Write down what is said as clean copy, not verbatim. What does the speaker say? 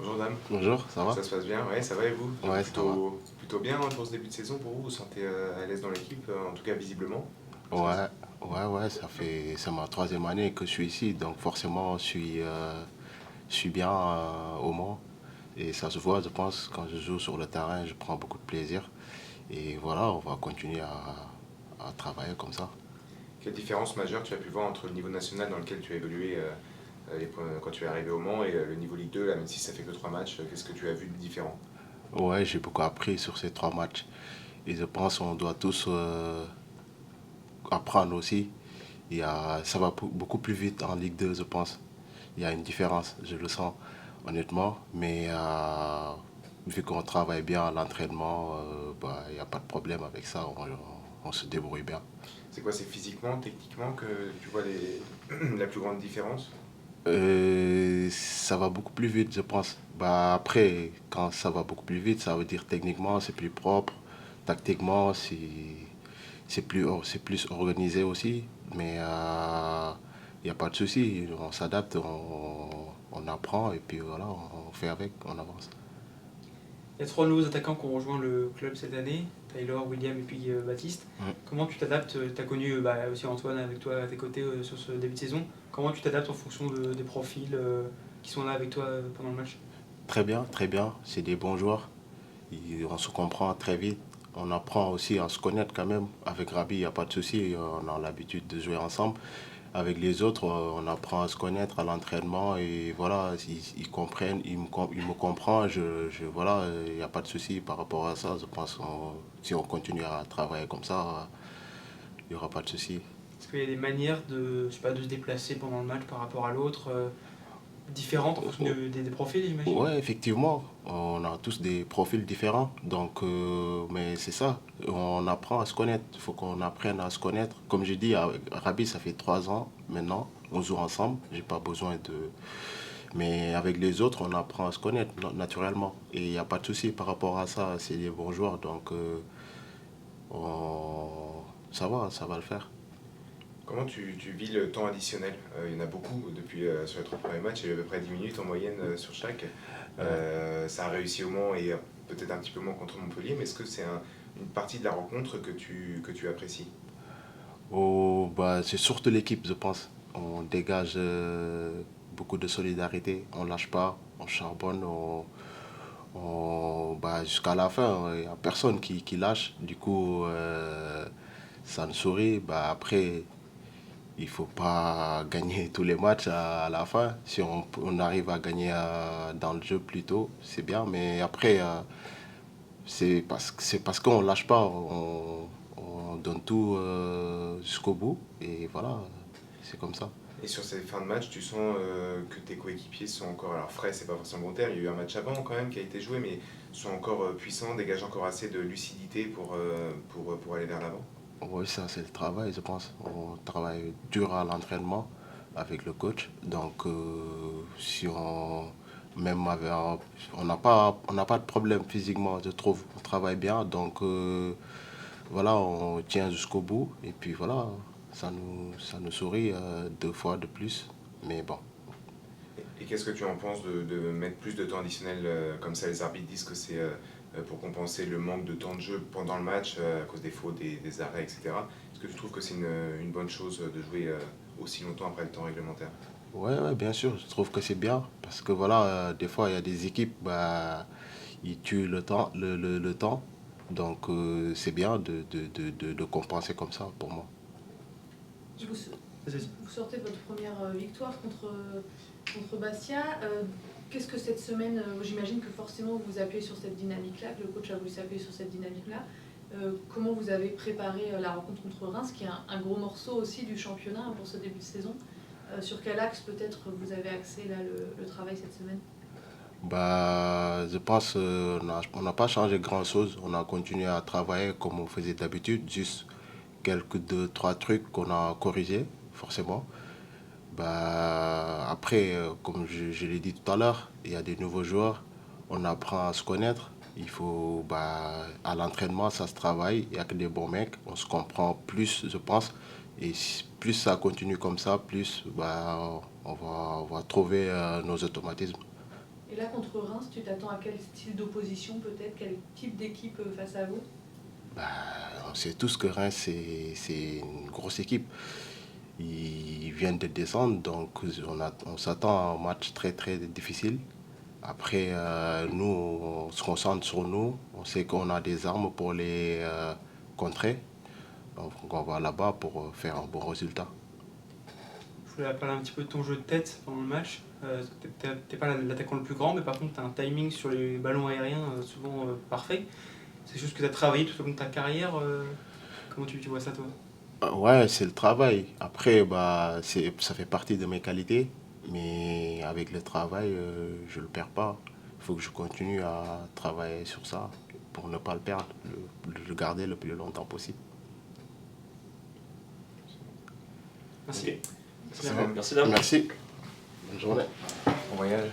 Bonjour dame, Bonjour, ça va? ça se passe bien? Ouais, ça va et vous? Ouais, ça va. Plutôt bien hein, pour ce début de saison pour vous? Vous vous sentez à l'aise dans l'équipe, en tout cas visiblement? Ouais, ouais, c'est ma troisième année que je suis ici, donc forcément, je suis bien au Mans. Et ça se voit, je pense, quand je joue sur le terrain, je prends beaucoup de plaisir. Et voilà, on va continuer à travailler comme ça. Quelle différence majeure tu as pu voir entre le niveau national dans lequel tu as évolué quand tu es arrivé au Mans et le niveau Ligue 2, là, même si ça fait que 3 matchs, qu'est-ce que tu as vu de différent? Ouais, j'ai beaucoup appris sur ces 3 matchs. Et je pense qu'on doit tous apprendre aussi. Ça va beaucoup plus vite en Ligue 2, je pense. Il y a une différence, je le sens honnêtement. Mais vu qu'on travaille bien à l'entraînement, bah, il n'y a pas de problème avec ça. On se débrouille bien. C'est quoi, c'est physiquement, techniquement que tu vois la plus grande différence? Ça va beaucoup plus vite, je pense. Bah, après, quand ça va beaucoup plus vite, ça veut dire techniquement, c'est plus propre. Tactiquement, c'est plus organisé aussi. Mais il n'y a pas de souci. On s'adapte, on apprend et puis voilà, on fait avec, on avance. Il y a trois nouveaux attaquants qui ont rejoint le club cette année, Taylor, William et puis Baptiste. Mm. Comment tu t'adaptes? Tu as connu aussi Antoine avec toi à tes côtés sur ce début de saison. Comment tu t'adaptes en fonction des profils qui sont là avec toi pendant le match? Très bien, très bien. C'est des bons joueurs. On se comprend très vite. On apprend aussi à se connaître quand même. Avec Rabi, il n'y a pas de souci. On a l'habitude de jouer ensemble. Avec les autres, on apprend à se connaître à l'entraînement et voilà, ils comprennent, ils me comprennent. Voilà, il n'y a pas de souci par rapport à ça. Je pense que si on continue à travailler comme ça, il n'y aura pas de souci. Est-ce qu'il y a des manières de, je sais pas, de se déplacer pendant le match par rapport à l'autre, différentes en fonction des profils, j'imagine? Ouais, effectivement, on a tous des profils différents, donc, mais c'est ça, on apprend à se connaître, il faut qu'on apprenne à se connaître. Comme je dis, avec Rabi, ça fait 3 ans maintenant, on joue ensemble, j'ai pas besoin de... Mais avec les autres, on apprend à se connaître naturellement, et il n'y a pas de souci par rapport à ça, c'est des bons joueurs, donc on- ça va le faire. Comment tu vis le temps additionnel? Il y en a beaucoup depuis sur les 3 premiers matchs, il y a eu à peu près 10 minutes en moyenne sur chaque. Ouais. Ça a réussi au Mans et peut-être un petit peu moins contre Montpellier, mais est-ce que c'est une partie de la rencontre que tu apprécies? Oh, bah, c'est surtout l'équipe, je pense. On dégage beaucoup de solidarité, on lâche pas, on charbonne, bah, jusqu'à la fin. Il n'y a personne qui lâche. Du coup, ça nous sourit. Bah, après, il faut pas gagner tous les matchs à la fin. Si on arrive à gagner dans le jeu plus tôt, c'est bien. Mais après, c'est parce qu'on lâche pas. On donne tout jusqu'au bout. Et voilà, c'est comme ça. Et sur ces fins de match, tu sens que tes coéquipiers sont encore, alors frais, c'est pas forcément le bon terme, il y a eu un match avant quand même qui a été joué, mais sont encore puissants, dégagent encore assez de lucidité pour aller vers l'avant. Oui, ça, c'est le travail, je pense. On travaille dur à l'entraînement avec le coach. Donc, si on, même avec, on n'a pas de problème physiquement, je trouve. On travaille bien. Donc, voilà, on tient jusqu'au bout. Et puis, voilà, ça nous sourit 2 fois de plus. Mais bon. Et qu'est-ce que tu en penses de mettre plus de temps additionnel comme ça les arbitres disent que c'est pour compenser le manque de temps de jeu pendant le match à cause des fautes, des arrêts, etc. Est-ce que tu trouves que c'est une bonne chose de jouer aussi longtemps après le temps réglementaire? Ouais, ouais, bien sûr, je trouve que c'est bien. Parce que voilà, des fois, il y a des équipes, bah, ils tuent le temps. Donc, c'est bien de compenser comme ça pour moi. Sur- Vous, Vas-y. vous sortez de votre première victoire contre Bastia. Qu'est-ce que cette semaine, j'imagine que forcément vous vous appuyez sur cette dynamique-là, que le coach a voulu s'appuyer sur cette dynamique-là. Comment vous avez préparé la rencontre contre Reims, qui est un gros morceau aussi du championnat pour ce début de saison? Sur quel axe peut-être vous avez axé là, le travail cette semaine? Bah, je pense on n'a pas changé grand-chose. On a continué à travailler comme on faisait d'habitude. Juste quelques 2, 3 trucs qu'on a corrigés, forcément. Bah, après, comme je l'ai dit tout à l'heure, il y a des nouveaux joueurs. On apprend à se connaître. Il faut, bah, à l'entraînement, ça se travaille. Il n'y a que des bons mecs. On se comprend plus, je pense. Et plus ça continue comme ça, plus bah, on va trouver nos automatismes. Et là, contre Reims, tu t'attends à quel style d'opposition peut-être? Quel type d'équipe face à vous? Bah, on sait tous que Reims, c'est une grosse équipe. Ils viennent de descendre, donc on s'attend à un match très très difficile. Après, nous, on se concentre sur nous. On sait qu'on a des armes pour les contrer. Donc on va là-bas pour faire un bon résultat. Je voulais parler un petit peu de ton jeu de tête pendant le match. T'es pas l'attaquant le plus grand, mais par contre, tu as un timing sur les ballons aériens souvent parfait. C'est juste que tu as travaillé tout au long de ta carrière. Comment tu vois ça, toi? Ouais, c'est le travail. Après, ça fait partie de mes qualités. Mais avec le travail, je ne le perds pas. Il faut que je continue à travailler sur ça pour ne pas le perdre, le garder le plus longtemps possible. Merci. Merci, Dame. Merci. Bonne journée. Bon voyage.